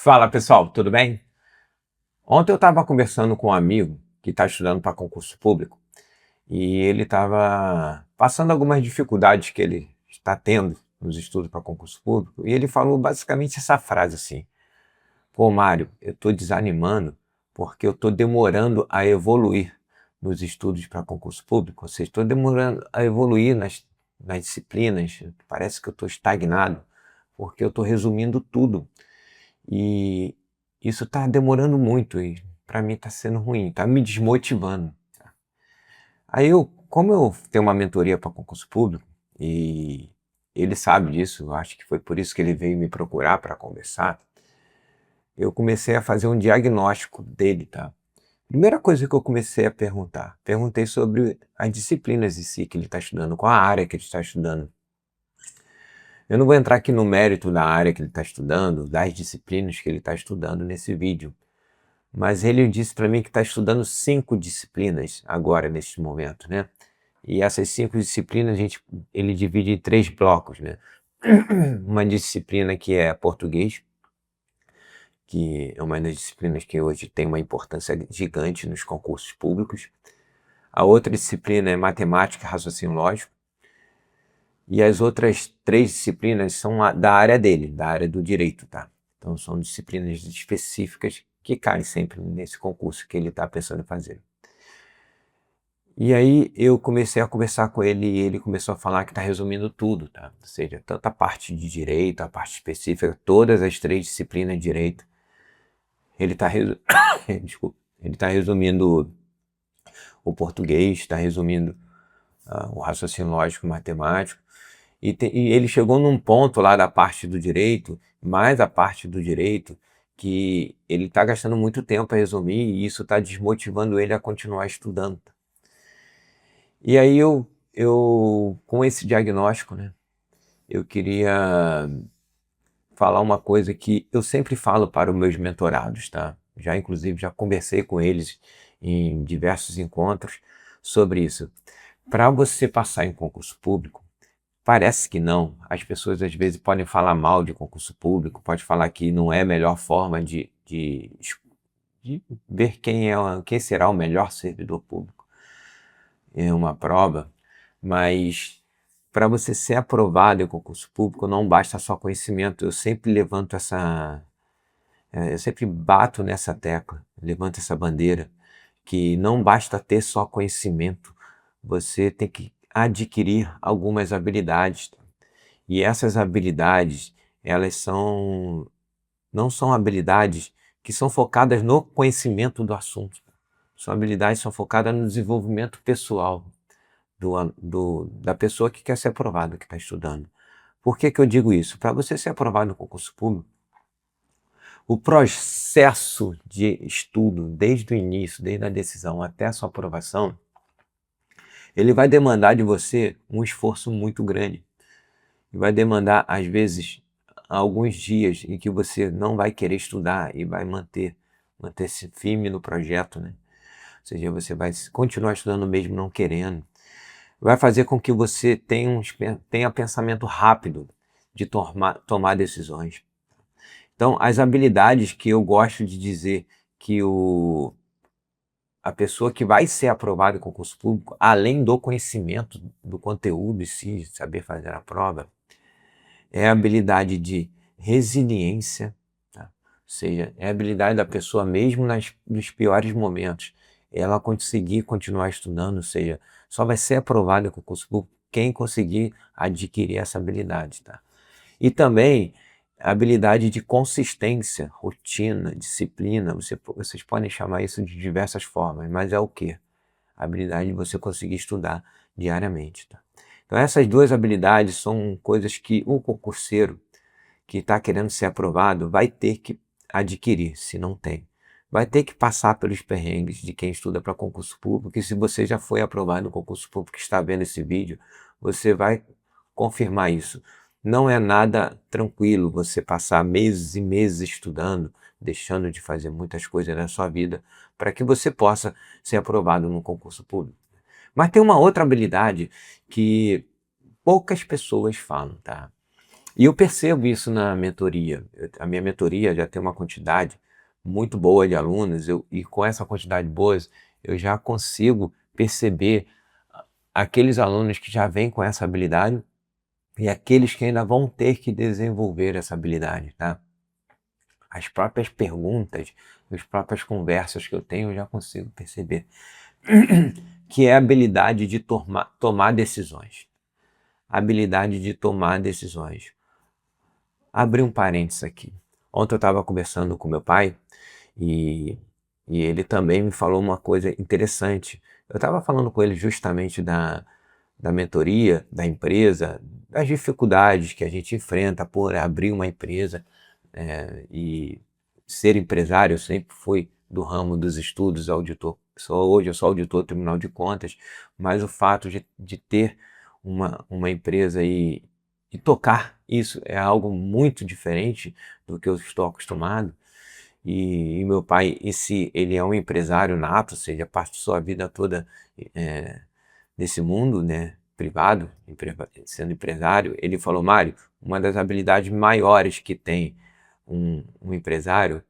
Fala pessoal, tudo bem? Ontem eu estava conversando com um amigo que está estudando para concurso público e ele estava passando algumas dificuldades que ele está tendo nos estudos para concurso público e ele falou basicamente essa frase assim: Pô, Mário, eu estou desanimando porque eu estou demorando a evoluir nos estudos para concurso público, ou seja, estou demorando a evoluir nas disciplinas, parece que eu estou estagnado porque eu estou resumindo tudo. E isso tá demorando muito e para mim tá sendo ruim, tá me desmotivando. Aí como eu tenho uma mentoria para concurso público e ele sabe disso, eu acho que foi por isso que ele veio me procurar para conversar, eu comecei a fazer um diagnóstico dele, tá? Primeira coisa que eu comecei a perguntei sobre as disciplinas em si que ele está estudando, qual a área que ele está estudando. Eu não vou entrar aqui no mérito da área que ele está estudando, das disciplinas que ele está estudando nesse vídeo. Mas ele disse para mim que está estudando 5 disciplinas agora, neste momento, né? E essas 5 disciplinas ele divide em 3 blocos, né? Uma disciplina que é português, que é uma das disciplinas que hoje tem uma importância gigante nos concursos públicos. A outra disciplina é matemática e raciocínio lógico. E as outras 3 disciplinas são da área dele, da área do direito, tá? Então são disciplinas específicas que caem sempre nesse concurso que ele está pensando em fazer. E aí eu comecei a conversar com ele e ele começou a falar que está resumindo tudo, tá? Ou seja, tanto a parte de direito, a parte específica, todas as 3 disciplinas de direito, ele está Desculpa. Ele tá resumindo o português, está resumindo o raciocínio lógico matemático, e ele chegou num ponto lá da parte do direito, mais a parte do direito, que ele está gastando muito tempo a resumir e isso está desmotivando ele a continuar estudando. E aí eu com esse diagnóstico, né, eu queria falar uma coisa que eu sempre falo para os meus mentorados, tá? Inclusive já conversei com eles em diversos encontros sobre isso. Para você passar em concurso público, parece que não. As pessoas às vezes podem falar mal de concurso público, pode falar que não é a melhor forma de ver quem será o melhor servidor público em uma prova, mas para você ser aprovado em concurso público não basta só conhecimento. Eu sempre levanto eu sempre bato nessa tecla, levanto essa bandeira, que não basta ter só conhecimento, você tem que adquirir algumas habilidades. E essas habilidades, não são habilidades que são focadas no conhecimento do assunto. São habilidades que são focadas no desenvolvimento pessoal da pessoa que quer ser aprovada, que está estudando. Por que eu digo isso? Para você ser aprovado no concurso público, o processo de estudo, desde o início, desde a decisão até a sua aprovação, ele vai demandar de você um esforço muito grande. E vai demandar, às vezes, alguns dias em que você não vai querer estudar e vai manter-se firme no projeto, né? Ou seja, você vai continuar estudando mesmo não querendo. Vai fazer com que você tenha pensamento rápido de tomar decisões. Então, as habilidades que eu gosto de dizer que a pessoa que vai ser aprovada em concurso público, além do conhecimento do conteúdo em si, saber fazer a prova, é a habilidade de resiliência, tá? Ou seja, é a habilidade da pessoa mesmo nos piores momentos, ela conseguir continuar estudando, ou seja, só vai ser aprovado em concurso público quem conseguir adquirir essa habilidade, tá? E também a habilidade de consistência, rotina, disciplina, vocês podem chamar isso de diversas formas, mas é o quê? A habilidade de você conseguir estudar diariamente, tá? Então essas 2 habilidades são coisas que o concurseiro que está querendo ser aprovado vai ter que adquirir, se não tem. Vai ter que passar pelos perrengues de quem estuda para concurso público, e se você já foi aprovado no concurso público e está vendo esse vídeo, você vai confirmar isso. Não é nada tranquilo você passar meses e meses estudando, deixando de fazer muitas coisas na sua vida, para que você possa ser aprovado no concurso público. Mas tem uma outra habilidade que poucas pessoas falam, tá? E eu percebo isso na mentoria. A minha mentoria já tem uma quantidade muito boa de alunos, e com essa quantidade boa, eu já consigo perceber aqueles alunos que já vêm com essa habilidade e aqueles que ainda vão ter que desenvolver essa habilidade, tá? As próprias perguntas, as próprias conversas que eu tenho, eu já consigo perceber que é a habilidade de tomar decisões. A habilidade de tomar decisões. Abrir um parênteses aqui. Ontem eu estava conversando com meu pai e, e ele também me falou uma coisa interessante. Eu estava falando com ele justamente da mentoria, da empresa, das dificuldades que a gente enfrenta por abrir uma empresa, e ser empresário. Eu sempre fui do ramo dos estudos, auditor. Hoje eu sou auditor do Tribunal de Contas, mas o fato de ter uma empresa e tocar isso é algo muito diferente do que eu estou acostumado. E meu pai, ele é um empresário nato, ou seja, passou a vida toda é, nesse mundo, né, privado, sendo empresário. Ele falou: Mário, uma das habilidades maiores que tem um empresário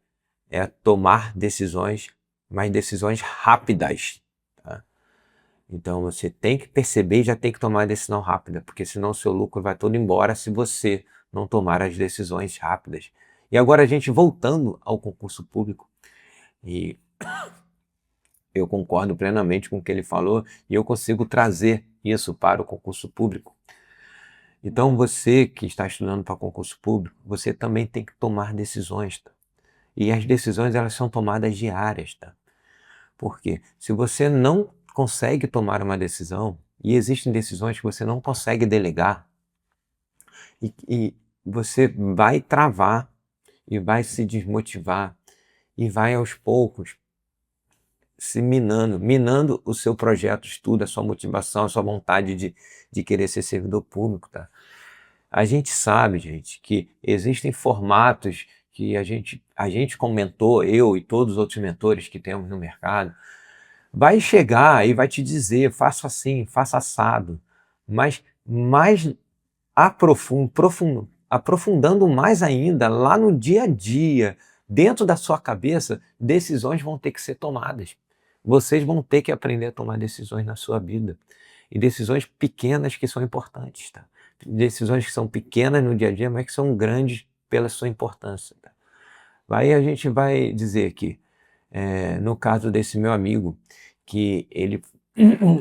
é tomar decisões, mas decisões rápidas. Tá? Então você tem que perceber e já tem que tomar a decisão rápida, porque senão o seu lucro vai todo embora se você não tomar as decisões rápidas. E agora a gente voltando ao concurso público, e eu concordo plenamente com o que ele falou e eu consigo trazer isso para o concurso público. Então você que está estudando para concurso público, você também tem que tomar decisões, tá? E as decisões, elas são tomadas diárias, tá? Porque se você não consegue tomar uma decisão, e existem decisões que você não consegue delegar, e você vai travar e vai se desmotivar e vai aos poucos se minando o seu projeto de estudo, a sua motivação, a sua vontade de querer ser servidor público, tá? A gente sabe, gente, que existem formatos que a gente como mentor, eu e todos os outros mentores que temos no mercado, vai chegar e vai te dizer: faça assim, faça assado, mas mais aprofundando mais ainda, lá no dia a dia, dentro da sua cabeça, decisões vão ter que ser tomadas. Vocês vão ter que aprender a tomar decisões na sua vida. E decisões pequenas que são importantes, tá? Decisões que são pequenas no dia a dia, mas que são grandes pela sua importância, tá? Aí a gente vai dizer que, no caso desse meu amigo, que ele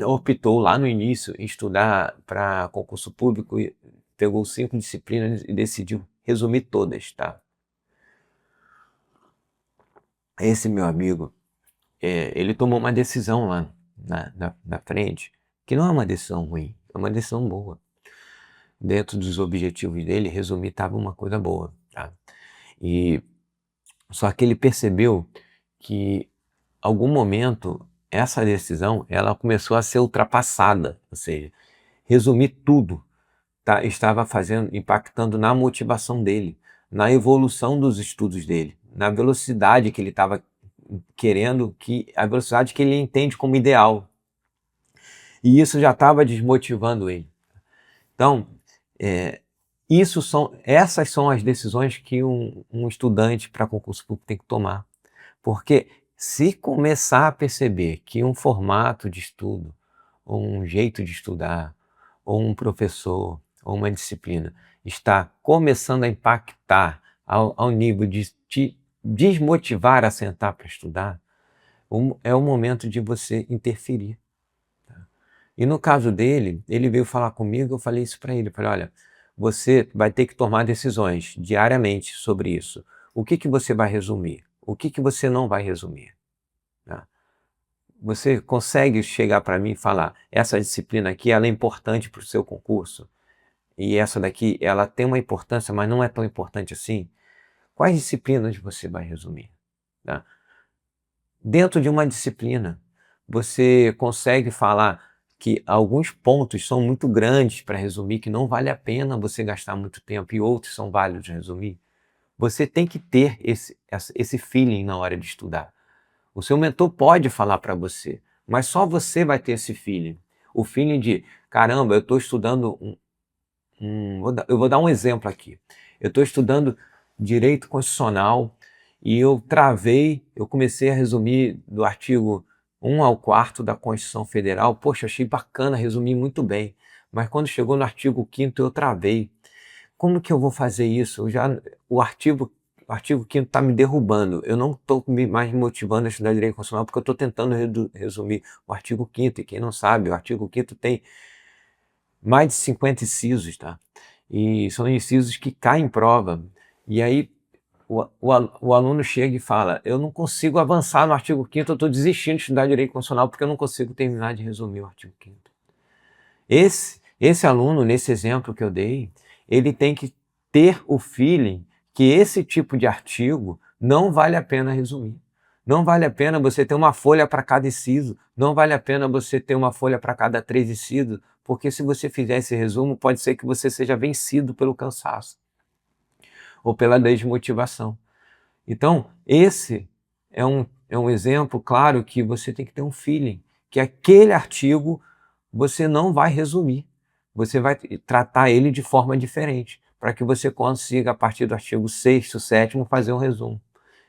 optou lá no início em estudar para concurso público, e pegou 5 disciplinas e decidiu resumir todas, tá? Esse meu amigo, ele tomou uma decisão lá na frente, que não é uma decisão ruim, é uma decisão boa. Dentro dos objetivos dele, resumir estava uma coisa boa, tá? E só que ele percebeu que, algum momento, essa decisão ela começou a ser ultrapassada, ou seja, resumir tudo estava impactando na motivação dele, na evolução dos estudos dele, na velocidade que ele estava querendo, a velocidade que ele entende como ideal. E isso já estava desmotivando ele. Então, essas são as decisões que um estudante para concurso público tem que tomar. Porque se começar a perceber que um formato de estudo, ou um jeito de estudar, ou um professor, ou uma disciplina está começando a impactar ao nível de te desmotivar a sentar para estudar, é o momento de você interferir. Tá? E no caso dele, ele veio falar comigo, eu falei isso para ele, falei: olha, você vai ter que tomar decisões diariamente sobre isso. O que você vai resumir? O que você não vai resumir? Tá? Você consegue chegar para mim e falar: essa disciplina aqui ela é importante para o seu concurso, e essa daqui ela tem uma importância, mas não é tão importante assim? Quais disciplinas você vai resumir? Tá? Dentro de uma disciplina, você consegue falar que alguns pontos são muito grandes para resumir, que não vale a pena você gastar muito tempo, e outros são válidos de resumir? Você tem que ter esse feeling na hora de estudar. O seu mentor pode falar para você, mas só você vai ter esse feeling. O feeling de: caramba, eu estou estudando eu vou dar um exemplo aqui. Eu estou estudando direito constitucional e eu comecei a resumir do artigo 1 ao 4º da Constituição Federal. Poxa, achei bacana, resumi muito bem. Mas quando chegou no artigo 5º eu travei. Como que eu vou fazer isso? O artigo 5º está me derrubando. Eu não estou mais me motivando a estudar direito constitucional porque eu estou tentando resumir o artigo 5º. E quem não sabe, o artigo 5º tem mais de 50 incisos, tá? E são incisos que caem em prova. E aí o aluno chega e fala: eu não consigo avançar no artigo 5º, eu estou desistindo de estudar direito constitucional porque eu não consigo terminar de resumir o artigo 5º. Esse aluno, nesse exemplo que eu dei, ele tem que ter o feeling que esse tipo de artigo não vale a pena resumir. Não vale a pena você ter uma folha para cada inciso, não vale a pena você ter uma folha para cada 3 incisos, porque se você fizer esse resumo, pode ser que você seja vencido pelo cansaço ou pela desmotivação. Então, esse é um exemplo claro que você tem que ter um feeling, que aquele artigo você não vai resumir, você vai tratar ele de forma diferente, para que você consiga, a partir do artigo 6º, 7º, fazer um resumo.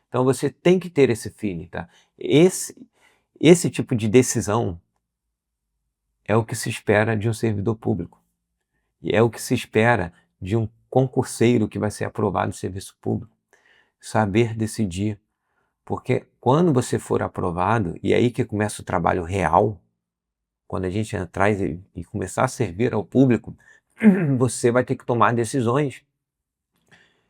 Então você tem que ter esse feeling, tá? Esse tipo de decisão é o que se espera de um servidor público. E é o que se espera de um concurseiro que vai ser aprovado no serviço público. Saber decidir. Porque quando você for aprovado, e aí que começa o trabalho real, quando a gente entrar e começar a servir ao público, você vai ter que tomar decisões.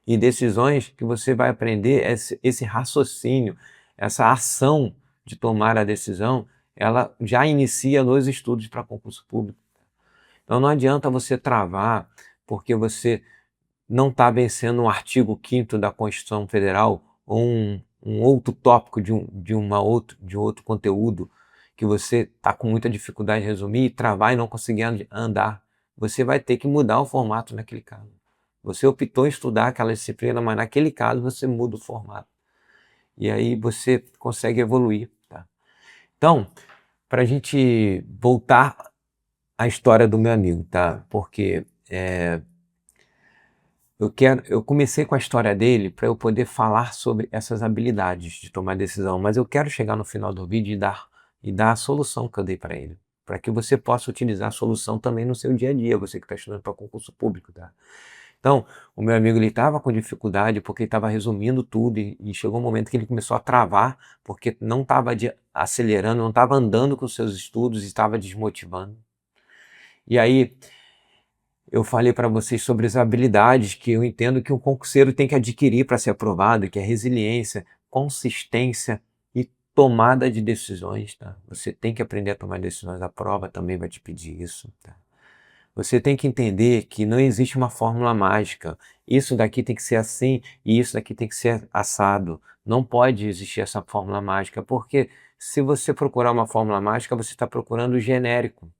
E decisões que você vai aprender, esse raciocínio, essa ação de tomar a decisão, ela já inicia nos estudos para concurso público. Então não adianta você travar porque você não está vencendo um artigo 5º da Constituição Federal ou um outro tópico de outro conteúdo que você está com muita dificuldade de resumir e travar e não conseguir andar. Você vai ter que mudar o formato naquele caso. Você optou em estudar aquela disciplina, mas naquele caso você muda o formato. E aí você consegue evoluir. Tá? Então, para a gente voltar à história do meu amigo, tá? Porque eu comecei com a história dele para eu poder falar sobre essas habilidades de tomar decisão, mas eu quero chegar no final do vídeo e dar a solução que eu dei para ele, para que você possa utilizar a solução também no seu dia a dia, você que está estudando para concurso público, tá? Então, o meu amigo ele estava com dificuldade porque ele estava resumindo tudo e chegou um momento que ele começou a travar porque não estava acelerando, não estava andando com os seus estudos e estava desmotivando. E aí eu falei para vocês sobre as habilidades que eu entendo que um concurseiro tem que adquirir para ser aprovado, que é resiliência, consistência e tomada de decisões, tá? Você tem que aprender a tomar decisões, a prova também vai te pedir isso, tá? Você tem que entender que não existe uma fórmula mágica. Isso daqui tem que ser assim e isso daqui tem que ser assado. Não pode existir essa fórmula mágica, porque se você procurar uma fórmula mágica, você está procurando o genérico.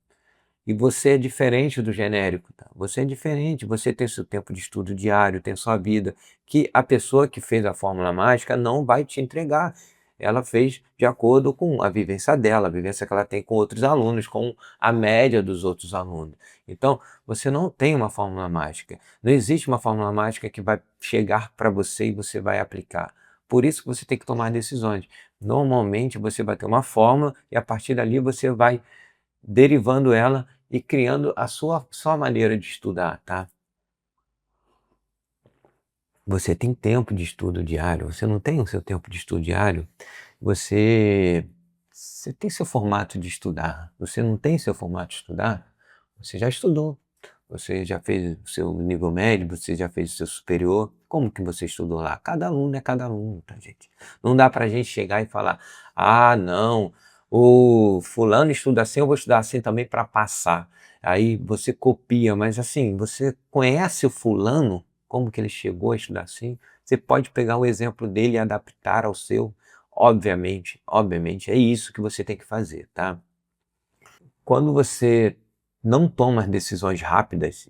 E você é diferente do genérico, tá? Você é diferente, você tem seu tempo de estudo diário, tem sua vida, que a pessoa que fez a fórmula mágica não vai te entregar. Ela fez de acordo com a vivência dela, a vivência que ela tem com outros alunos, com a média dos outros alunos. Então, você não tem uma fórmula mágica. Não existe uma fórmula mágica que vai chegar para você e você vai aplicar. Por isso que você tem que tomar decisões. Normalmente você vai ter uma fórmula e a partir dali você vai derivando ela e criando a sua maneira de estudar, tá? Você tem tempo de estudo diário, você não tem o seu tempo de estudo diário, você tem seu formato de estudar, você não tem seu formato de estudar, você já estudou, você já fez o seu nível médio, você já fez o seu superior, como que você estudou lá? Cada aluno é cada aluno, tá, gente? Não dá pra gente chegar e falar, ah, não, o fulano estuda assim, eu vou estudar assim também para passar. Aí você copia, mas assim, você conhece o fulano, como que ele chegou a estudar assim? Você pode pegar o exemplo dele e adaptar ao seu, obviamente, é isso que você tem que fazer, tá? Quando você não toma as decisões rápidas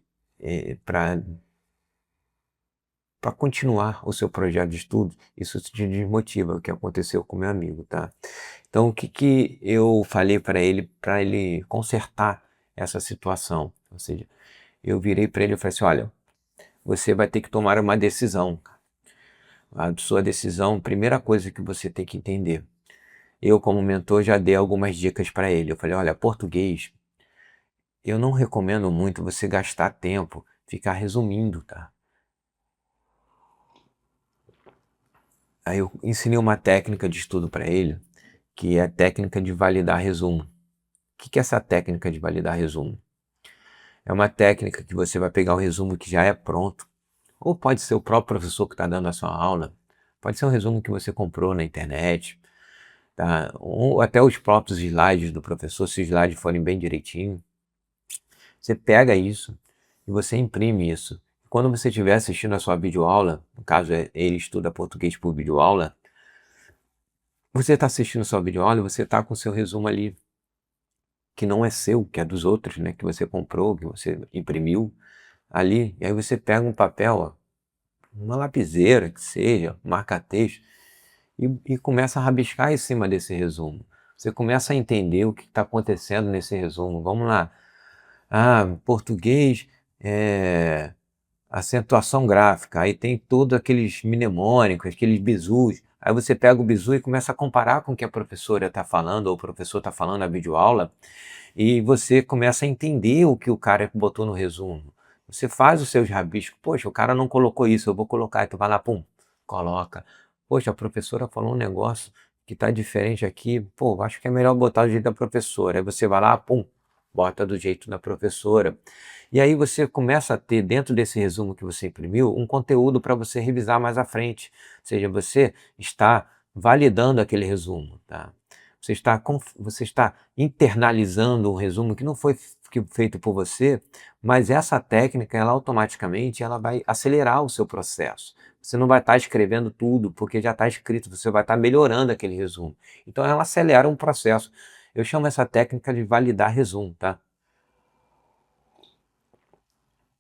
para continuar o seu projeto de estudo, isso te desmotiva, o que aconteceu com meu amigo, tá? Então, o que que eu falei para ele consertar essa situação? Ou seja, eu virei para ele e falei assim, olha, você vai ter que tomar uma decisão. A sua decisão, primeira coisa que você tem que entender. Eu, como mentor, já dei algumas dicas para ele. Eu falei, olha, português, eu não recomendo muito você gastar tempo, ficar resumindo, tá? Aí eu ensinei uma técnica de estudo para ele, que é a técnica de validar resumo. O que é essa técnica de validar resumo? É uma técnica que você vai pegar o resumo que já é pronto, ou pode ser o próprio professor que está dando a sua aula, pode ser um resumo que você comprou na internet, tá? Ou até os próprios slides do professor, se os slides forem bem direitinho. Você pega isso e você imprime isso. Quando você estiver assistindo a sua videoaula, no caso ele estuda português por videoaula, você está assistindo a sua videoaula e você está com o seu resumo ali, que não é seu, que é dos outros, né? Que você comprou, que você imprimiu ali. E aí você pega um papel, ó, uma lapiseira que seja, marca-texto, e começa a rabiscar em cima desse resumo. Você começa a entender o que está acontecendo nesse resumo. Vamos lá. Ah, português, acentuação gráfica, aí tem todos aqueles mnemônicos, aqueles bizus. Aí você pega o bizu e começa a comparar com o que a professora está falando, ou o professor está falando na videoaula, e você começa a entender o que o cara botou no resumo. Você faz os seus rabiscos. Poxa, o cara não colocou isso, eu vou colocar. E tu vai lá, pum, coloca. Poxa, a professora falou um negócio que está diferente aqui. Pô, acho que é melhor botar do jeito da professora. Aí você vai lá, pum, bota do jeito da professora. E aí você começa a ter, dentro desse resumo que você imprimiu, um conteúdo para você revisar mais à frente. Ou seja, você está validando aquele resumo, tá? Você está internalizando um resumo que não foi feito por você, mas essa técnica, ela automaticamente ela vai acelerar o seu processo. Você não vai estar escrevendo tudo, porque já está escrito, você vai estar melhorando aquele resumo. Então ela acelera um processo. Eu chamo essa técnica de validar resumo, tá?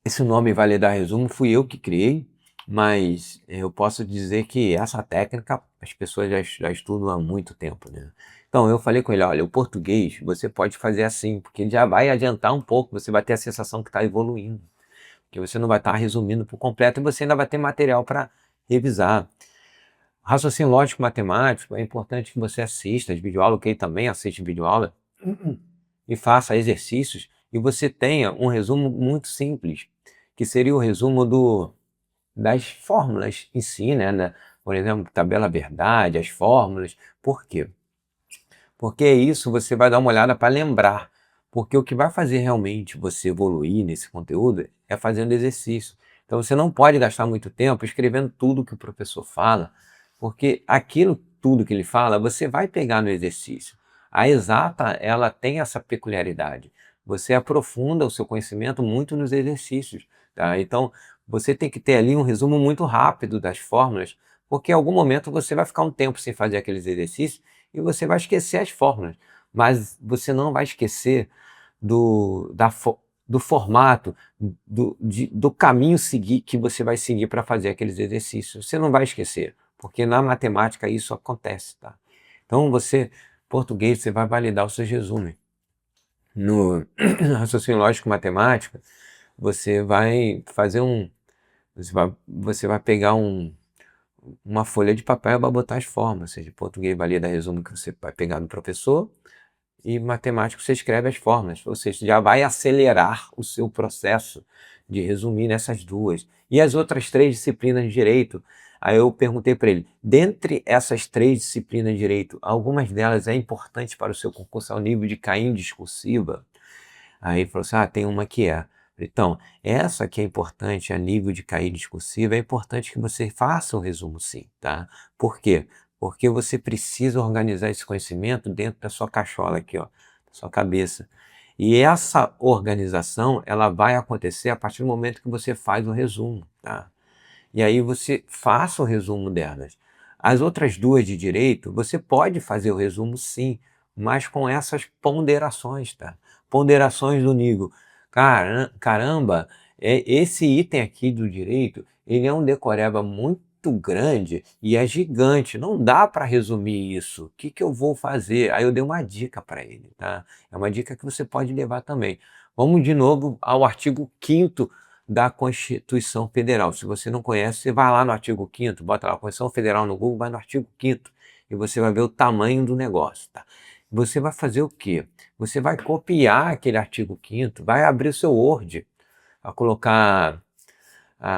Esse nome validar resumo fui eu que criei, mas eu posso dizer que essa técnica as pessoas já estudam há muito tempo, né? Então eu falei com ele, olha, o português você pode fazer assim, porque já vai adiantar um pouco, você vai ter a sensação que está evoluindo, que você não vai estar resumindo por completo e você ainda vai ter material para revisar. Raciocínio lógico matemático, é importante que você assista as videoaulas, que ele também assiste videoaula, e faça exercícios, e você tenha um resumo muito simples, que seria o resumo das fórmulas em si, né? Por exemplo, tabela verdade, as fórmulas. Por quê? Porque isso você vai dar uma olhada para lembrar. Porque o que vai fazer realmente você evoluir nesse conteúdo é fazendo exercício. Então você não pode gastar muito tempo escrevendo tudo que o professor fala, porque aquilo tudo que ele fala, você vai pegar no exercício. A exata, ela tem essa peculiaridade. Você aprofunda o seu conhecimento muito nos exercícios, tá? Então, você tem que ter ali um resumo muito rápido das fórmulas, porque em algum momento você vai ficar um tempo sem fazer aqueles exercícios e você vai esquecer as fórmulas, mas você não vai esquecer do formato, do caminho seguir que você vai seguir para fazer aqueles exercícios. Você não vai esquecer, porque na matemática isso acontece, tá? Então você, português, você vai validar os seus resumos. No raciocínio lógico matemática, você vai fazer você vai pegar uma folha de papel e vai botar as formas, ou seja, português valida resumo que você vai pegar do professor, e matemático você escreve as fórmulas, ou seja, já vai acelerar o seu processo de resumir nessas duas. E as outras três disciplinas de direito, aí eu perguntei para ele, dentre essas três disciplinas de direito, algumas delas é importante para o seu concurso ao nível de Caim discursiva? Aí ele falou assim, tem uma que é. Então, essa que é importante a nível de cair discursivo, é importante que você faça o resumo sim, tá? Por quê? Porque você precisa organizar esse conhecimento dentro da sua cachola aqui, ó, da sua cabeça. E essa organização, ela vai acontecer a partir do momento que você faz o resumo, tá? E aí você faça o resumo delas. As outras duas de direito, você pode fazer o resumo sim, mas com essas ponderações, tá? Ponderações do nível. Caramba, esse item aqui do direito, ele é um decoreba muito grande e é gigante. Não dá para resumir isso. O que eu vou fazer? Aí eu dei uma dica para ele, tá? É uma dica que você pode levar também. Vamos de novo ao artigo 5º da Constituição Federal. Se você não conhece, você vai lá no artigo 5º, bota lá Constituição Federal no Google, vai no artigo 5º e você vai ver o tamanho do negócio, tá? Você vai fazer o quê? Você vai copiar aquele artigo 5º, vai abrir o seu Word, vai colocar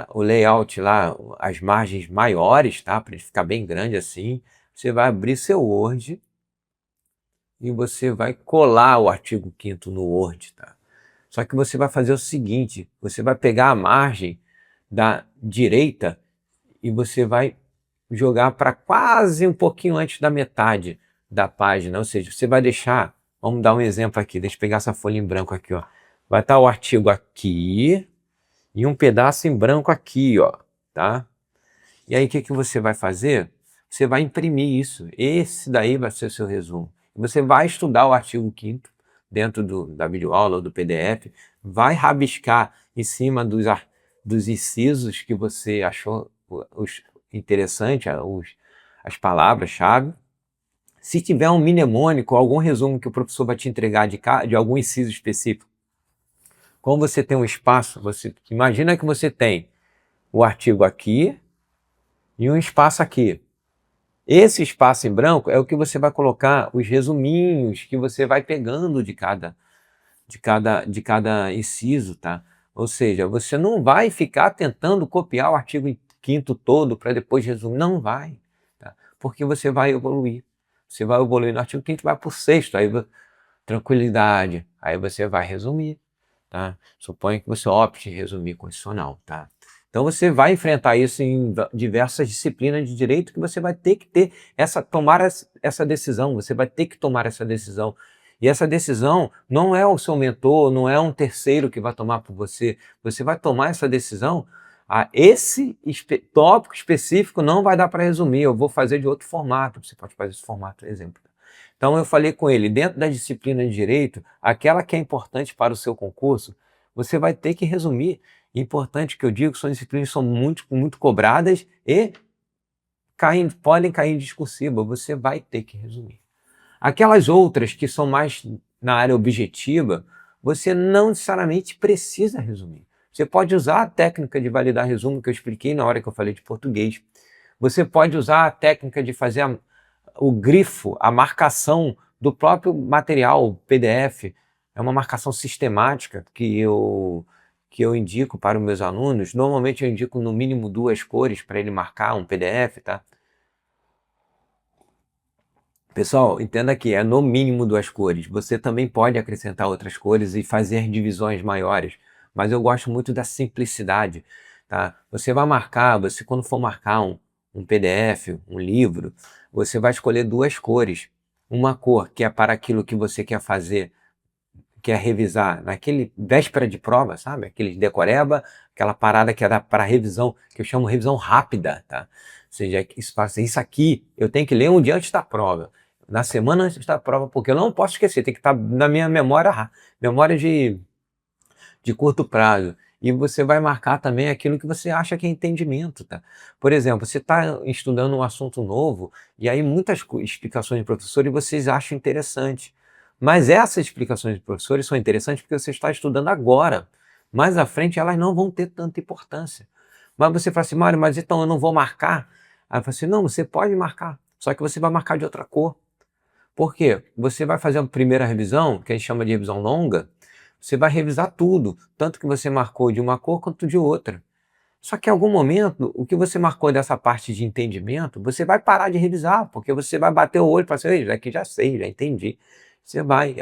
o layout lá, as margens maiores, tá? Para ele ficar bem grande assim. Você vai abrir seu Word e você vai colar o artigo 5º no Word, tá? Só que você vai fazer o seguinte, você vai pegar a margem da direita e você vai jogar para quase um pouquinho antes da metade da página, ou seja, você vai deixar, vamos dar um exemplo aqui, deixa eu pegar essa folha em branco aqui, ó. Vai estar o artigo aqui e um pedaço em branco aqui, ó, tá? E aí o que você vai fazer? Você vai imprimir isso, esse daí vai ser o seu resumo. Você vai estudar o artigo 5º dentro da videoaula ou do PDF, vai rabiscar em cima dos incisos que você achou interessante, as palavras-chave. Se tiver um mnemônico, algum resumo que o professor vai te entregar de algum inciso específico, como você tem um espaço, você imagina que você tem o artigo aqui e um espaço aqui. Esse espaço em branco é o que você vai colocar os resuminhos que você vai pegando de cada inciso, tá? Ou seja, você não vai ficar tentando copiar o artigo 5º todo para depois resumir, não vai, tá? Porque você vai evoluir. Você vai evoluir no artigo 5º, vai para o 6º, aí tranquilidade, aí você vai resumir, tá? Suponha que você opte em resumir condicional, tá? Então você vai enfrentar isso em diversas disciplinas de direito que você vai ter que tomar essa decisão, você vai ter que tomar essa decisão. E essa decisão não é o seu mentor, não é um terceiro que vai tomar por você. Você vai tomar essa decisão. Esse tópico específico não vai dar para resumir, eu vou fazer de outro formato. Você pode fazer esse formato, por exemplo. Então eu falei com ele, dentro da disciplina de direito, aquela que é importante para o seu concurso, você vai ter que resumir. Importante que eu digo, são disciplinas que são muito cobradas e podem cair em discursiva, você vai ter que resumir. Aquelas outras que são mais na área objetiva, você não necessariamente precisa resumir. Você pode usar a técnica de validar resumo que eu expliquei na hora que eu falei de português. Você pode usar a técnica de fazer o grifo, a marcação do próprio material, PDF. É uma marcação sistemática que eu indico para os meus alunos. Normalmente eu indico no mínimo 2 cores para ele marcar um PDF, tá? Pessoal, entenda que é no mínimo 2 cores. Você também pode acrescentar outras cores e fazer divisões maiores, mas eu gosto muito da simplicidade, tá? Você vai marcar, quando for marcar um PDF, um livro, você vai escolher 2 cores. Uma cor que é para aquilo que você quer fazer, quer revisar naquele véspera de prova, sabe? Aquele decoreba, aquela parada que é para revisão, que eu chamo revisão rápida, tá? Ou seja, isso aqui eu tenho que ler um dia antes da prova. Na semana antes da prova, porque eu não posso esquecer, tem que estar na minha memória de curto prazo. E você vai marcar também aquilo que você acha que é entendimento, tá? Por exemplo, você está estudando um assunto novo, e aí muitas explicações de professores vocês acham interessante. Mas essas explicações de professores são interessantes porque você está estudando agora. Mais à frente elas não vão ter tanta importância. Mas você fala assim, Mário, mas então eu não vou marcar? Aí eu falo assim, não, você pode marcar, só que você vai marcar de outra cor. Por quê? Você vai fazer a primeira revisão, que a gente chama de revisão longa, você vai revisar tudo, tanto que você marcou de uma cor quanto de outra. Só que em algum momento, o que você marcou dessa parte de entendimento, você vai parar de revisar, porque você vai bater o olho e falar assim, isso aqui já sei, já entendi.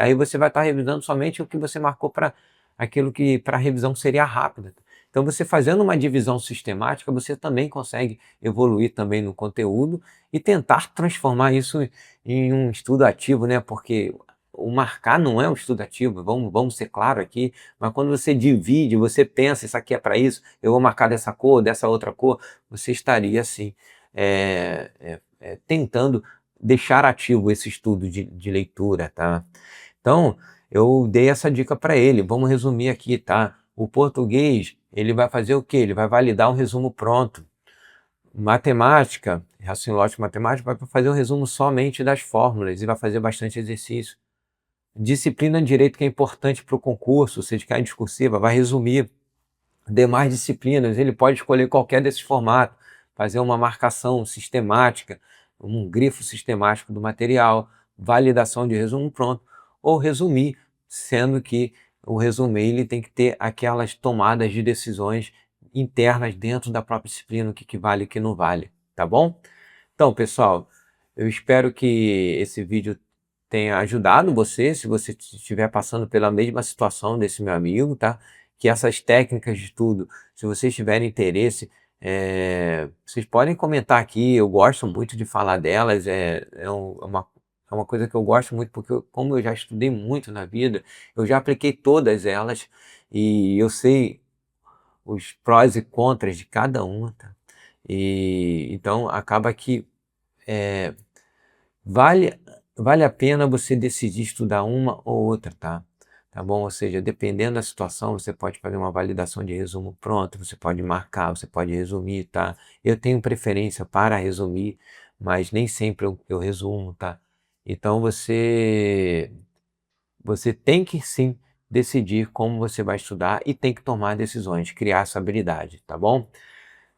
Aí você vai estar revisando somente o que você marcou para aquilo que para a revisão seria rápida. Então você fazendo uma divisão sistemática, você também consegue evoluir também no conteúdo e tentar transformar isso em um estudo ativo, né? Porque o marcar não é um estudo ativo, vamos ser claros aqui, mas quando você divide, você pensa, isso aqui é para isso, eu vou marcar dessa cor, dessa outra cor, você estaria assim, tentando deixar ativo esse estudo de leitura, tá? Então, eu dei essa dica para ele, vamos resumir aqui, tá? O português, ele vai fazer o quê? Ele vai validar um resumo pronto. Matemática, raciocínio lógico matemático, vai fazer um resumo somente das fórmulas e vai fazer bastante exercício. Disciplina de direito que é importante para o concurso, seja de discursiva, vai resumir demais disciplinas. Ele pode escolher qualquer desses formatos, fazer uma marcação sistemática, um grifo sistemático do material, validação de resumo pronto, ou resumir, sendo que o resumir ele tem que ter aquelas tomadas de decisões internas dentro da própria disciplina, o que vale e o que não vale, tá bom? Então, pessoal, eu espero que esse vídeo tenha ajudado você, se você estiver passando pela mesma situação desse meu amigo, tá? Que essas técnicas de estudo, se vocês tiverem interesse, vocês podem comentar aqui, eu gosto muito de falar delas, é uma coisa que eu gosto muito, porque como eu já estudei muito na vida, eu já apliquei todas elas, e eu sei os prós e contras de cada uma, tá? E então acaba que é, vale, vale a pena você decidir estudar uma ou outra, tá? Tá bom? Ou seja, dependendo da situação, você pode fazer uma validação de resumo pronto, você pode marcar, você pode resumir, tá? Eu tenho preferência para resumir, mas nem sempre eu resumo, tá? Então você tem que sim decidir como você vai estudar e tem que tomar decisões, criar essa habilidade, tá bom?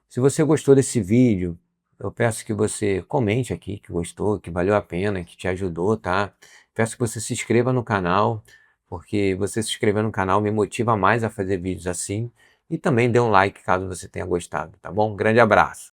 Se você gostou desse vídeo, eu peço que você comente aqui que gostou, que valeu a pena, que te ajudou, tá? Peço que você se inscreva no canal, porque você se inscrever no canal me motiva mais a fazer vídeos assim. E também dê um like caso você tenha gostado, tá bom? Grande abraço!